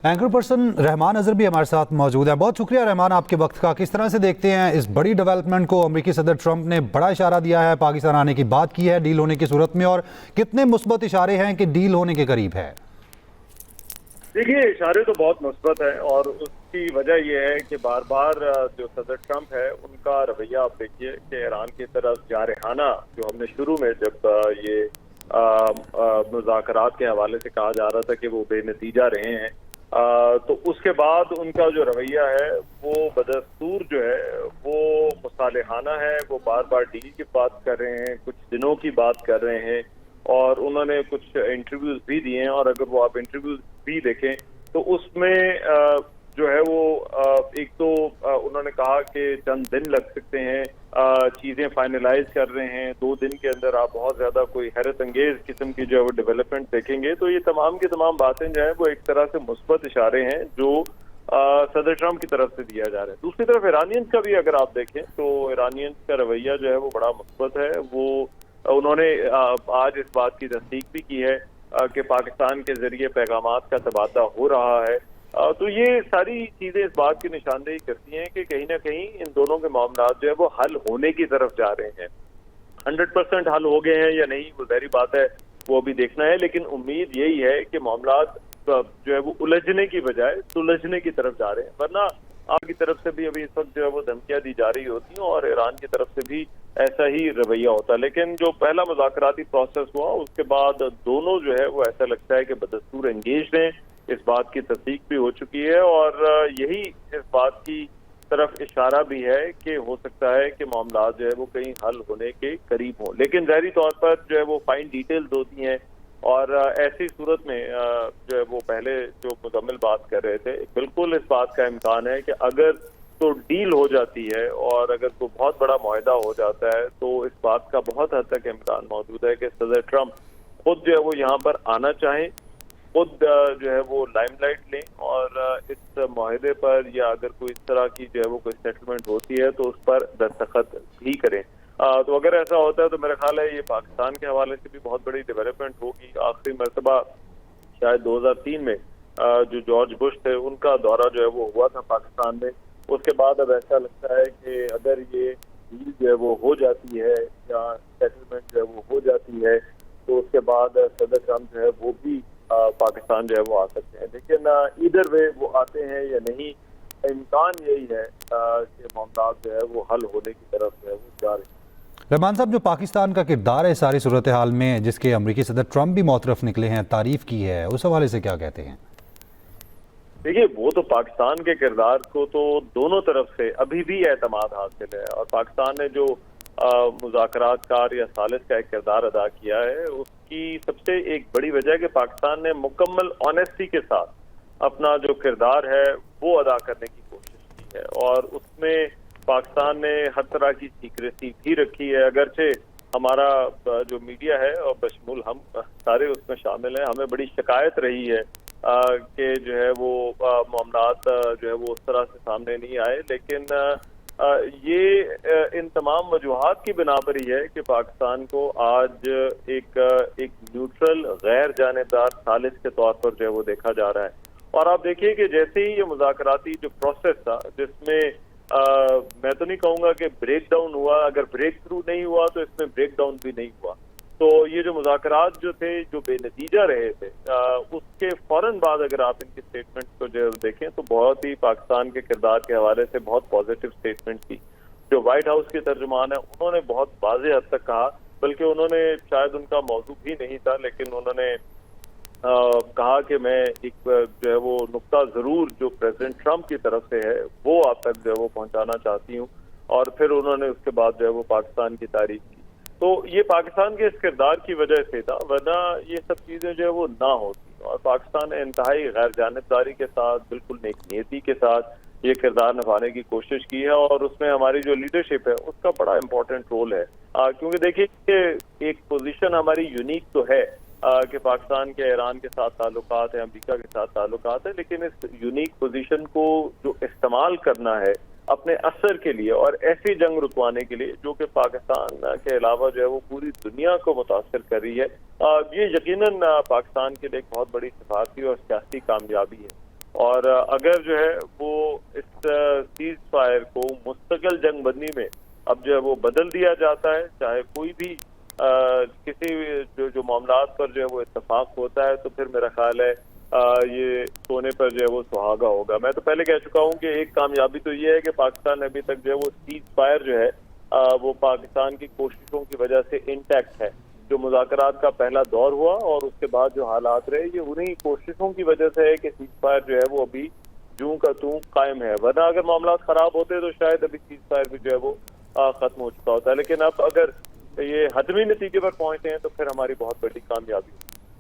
Anchor person رحمان اظہر بھی ہمارے ساتھ موجود ہیں۔ بہت شکریہ رحمان آپ کے وقت کا۔ کس طرح سے دیکھتے ہیں اس بڑی ڈیولپمنٹ کو؟ امریکی صدر ٹرمپ نے بڑا اشارہ دیا ہے، پاکستان آنے کی بات کی ہے ڈیل ہونے کی صورت میں، اور کتنے مثبت اشارے ہیں کہ ڈیل ہونے کے قریب ہے؟ دیکھیے، اشارے تو بہت مثبت ہیں اور اس کی وجہ یہ ہے کہ بار بار جو صدر ٹرمپ ہے ان کا رویہ آپ دیکھیے کہ ایران کی طرف جارحانہ، جو ہم نے شروع میں جب یہ مذاکرات کے حوالے سے کہا جا رہا تھا کہ وہ بے نتیجہ رہے ہیں، تو اس کے بعد ان کا جو رویہ ہے وہ بدستور جو ہے وہ مصالحانہ ہے۔ وہ بار بار ڈیل کی بات کر رہے ہیں، کچھ دنوں کی بات کر رہے ہیں، اور انہوں نے کچھ انٹرویوز بھی دیے ہیں، اور اگر وہ آپ انٹرویوز بھی دیکھیں تو اس میں جو ہے وہ ایک تو انہوں نے کہا کہ چند دن لگ سکتے ہیں، چیزیں فائنلائز کر رہے ہیں، 2 دن کے اندر آپ بہت زیادہ کوئی حیرت انگیز قسم کی جو ہے وہ ڈیولپمنٹ دیکھیں گے۔ تو یہ تمام کی تمام باتیں جو ہیں وہ ایک طرح سے مثبت اشارے ہیں جو صدر ٹرمپ کی طرف سے دیا جا رہا ہے۔ دوسری طرف ایرانینز کا بھی اگر آپ دیکھیں تو ایرانینز کا رویہ جو ہے وہ بڑا مثبت ہے۔ وہ انہوں نے آج اس بات کی تصدیق بھی کی ہے کہ پاکستان کے ذریعے پیغامات کا تبادلہ ہو رہا ہے۔ تو یہ ساری چیزیں اس بات کی نشاندہی کرتی ہیں کہ کہیں نہ کہیں ان دونوں کے معاملات جو ہے وہ حل ہونے کی طرف جا رہے ہیں۔ 100% حل ہو گئے ہیں یا نہیں وہ ظاہری بات ہے، وہ ابھی دیکھنا ہے، لیکن امید یہی ہے کہ معاملات جو ہے وہ الجھنے کی بجائے سلجھنے کی طرف جا رہے ہیں۔ ورنہ آپ کی طرف سے بھی ابھی اس وقت جو ہے وہ دھمکیاں دی جا رہی ہوتی ہیں اور ایران کی طرف سے بھی ایسا ہی رویہ ہوتا ہے، لیکن جو پہلا مذاکراتی پروسیس ہوا اس کے بعد دونوں جو ہے وہ ایسا لگتا ہے کہ بدستور انگیجڈ ہیں۔ اس بات کی تصدیق بھی ہو چکی ہے اور یہی اس بات کی طرف اشارہ بھی ہے کہ ہو سکتا ہے کہ معاملات جو ہے وہ کہیں حل ہونے کے قریب ہوں، لیکن ظاہری طور پر جو ہے وہ فائن ڈیٹیلز ہوتی ہیں، اور ایسی صورت میں جو ہے وہ پہلے جو مکمل بات کر رہے تھے، بالکل اس بات کا امکان ہے کہ اگر تو ڈیل ہو جاتی ہے اور اگر کوئی بہت بڑا معاہدہ ہو جاتا ہے تو اس بات کا بہت حد تک امکان موجود ہے کہ صدر ٹرمپ خود جو ہے وہ یہاں پر آنا چاہیں، خود جو ہے وہ لائم لائٹ لیں اور اس معاہدے پر، یا اگر کوئی اس طرح کی جو ہے وہ کوئی سیٹلمنٹ ہوتی ہے تو اس پر دستخط بھی کریں۔ تو اگر ایسا ہوتا ہے تو میرا خیال ہے یہ پاکستان کے حوالے سے بھی بہت بڑی ڈیولپمنٹ ہوگی۔ آخری مرتبہ شاید 2003 میں جو جارج بش تھے ان کا دورہ جو ہے وہ ہوا تھا پاکستان میں، اس کے بعد اب ایسا لگتا ہے کہ اگر یہ ڈیل جو ہے وہ ہو جاتی ہے یا سیٹلمنٹ جو ہے وہ ہو جاتی ہے تو اس کے بعد صدر ٹرمپ جو ہے وہ بھی پاکستان جو ہے وہ آ سکتے ہیں، لیکن ادھر وے وہ آتے ہیں یا نہیں، امکان یہی ہے کہ معاملات جو ہے وہ حل ہونے کی طرف جو ہے وہ جا رہے ہیں۔ رحمان صاحب، جو پاکستان کا کردار ہے ساری صورتحال میں، جس کے امریکی صدر ٹرمپ بھی معترف نکلے ہیں، تعریف کی ہے، اس حوالے سے کیا کہتے ہیں؟ دیکھیے، وہ تو پاکستان کے کردار کو تو دونوں طرف سے ابھی بھی اعتماد حاصل ہے، اور پاکستان نے جو مذاکرات کار یا ثالث کا ایک کردار ادا کیا ہے اس کی سب سے ایک بڑی وجہ ہے کہ پاکستان نے مکمل آنیسٹی کے ساتھ اپنا جو کردار ہے وہ ادا کرنے کی کوشش کی ہے، اور اس میں پاکستان نے ہر طرح کی سیکریسی بھی رکھی ہے۔ اگرچہ ہمارا جو میڈیا ہے اور بشمول ہم سارے اس میں شامل ہیں، ہمیں بڑی شکایت رہی ہے کہ جو ہے وہ معاملات جو ہے وہ اس طرح سے سامنے نہیں آئے، لیکن یہ ان تمام وجوہات کی بنا پر ہی ہے کہ پاکستان کو آج ایک نیوٹرل غیر جانبدار ثالث کے طور پر جو ہے وہ دیکھا جا رہا ہے۔ اور آپ دیکھیے کہ جیسے ہی یہ مذاکراتی جو پروسیس تھا، جس میں میں تو نہیں کہوں گا کہ بریک ڈاؤن ہوا، اگر بریک تھرو نہیں ہوا تو اس میں بریک ڈاؤن بھی نہیں ہوا، تو یہ جو مذاکرات جو تھے جو بے نتیجہ رہے تھے، اس کے فوراً بعد اگر آپ ان کی سٹیٹمنٹ کو جو دیکھیں تو بہت ہی پاکستان کے کردار کے حوالے سے بہت پازیٹیو سٹیٹمنٹ تھی۔ جو وائٹ ہاؤس کے ترجمان ہیں انہوں نے بہت واضح حد تک کہا، بلکہ انہوں نے شاید ان کا موضوع بھی نہیں تھا، لیکن انہوں نے کہا کہ میں ایک جو ہے وہ نقطہ ضرور جو پریزیڈنٹ ٹرمپ کی طرف سے ہے وہ آپ تک جو ہے وہ پہنچانا چاہتی ہوں، اور پھر انہوں نے اس کے بعد جو ہے وہ پاکستان کی تعریف کی۔ تو یہ پاکستان کے اس کردار کی وجہ سے تھا، ورنہ یہ سب چیزیں جو ہے وہ نہ ہوتی، اور پاکستان نے انتہائی غیر جانبداری کے ساتھ، بالکل نیک نیتی کے ساتھ یہ کردار نبھانے کی کوشش کی ہے، اور اس میں ہماری جو لیڈرشپ ہے اس کا بڑا امپورٹنٹ رول ہے، کیونکہ دیکھیے کہ ایک پوزیشن ہماری یونیک تو ہے کہ پاکستان کے ایران کے ساتھ تعلقات ہیں، امریکہ کے ساتھ تعلقات ہیں، لیکن اس یونیک پوزیشن کو جو استعمال کرنا ہے اپنے اثر کے لیے اور ایسی جنگ رکوانے کے لیے جو کہ پاکستان کے علاوہ جو ہے وہ پوری دنیا کو متاثر کر رہی ہے، یہ یقیناً پاکستان کے لیے ایک بہت بڑی سفارتی اور سیاسی کامیابی ہے۔ اور اگر جو ہے وہ اس سیز فائر کو مستقل جنگ بندی میں اب جو ہے وہ بدل دیا جاتا ہے، چاہے کوئی بھی کسی جو معاملات پر جو ہے وہ اتفاق ہوتا ہے، تو پھر میرا خیال ہے یہ سونے پر جو ہے وہ سہاگا ہوگا۔ میں تو پہلے کہہ چکا ہوں کہ ایک کامیابی تو یہ ہے کہ پاکستان ابھی تک جو ہے وہ سیز فائر جو ہے وہ پاکستان کی کوششوں کی وجہ سے انٹیکٹ ہے۔ جو مذاکرات کا پہلا دور ہوا اور اس کے بعد جو حالات رہے، یہ انہی کوششوں کی وجہ سے ہے کہ سیز فائر جو ہے وہ ابھی جوں کا توں قائم ہے، ورنہ اگر معاملات خراب ہوتے تو شاید ابھی سیز فائر بھی جو ہے وہ ختم ہو چکا ہوتا ہے۔ لیکن اب اگر یہ حتمی نتیجے پر پہنچتے ہیں تو پھر ہماری بہت بڑی کامیابی ہے۔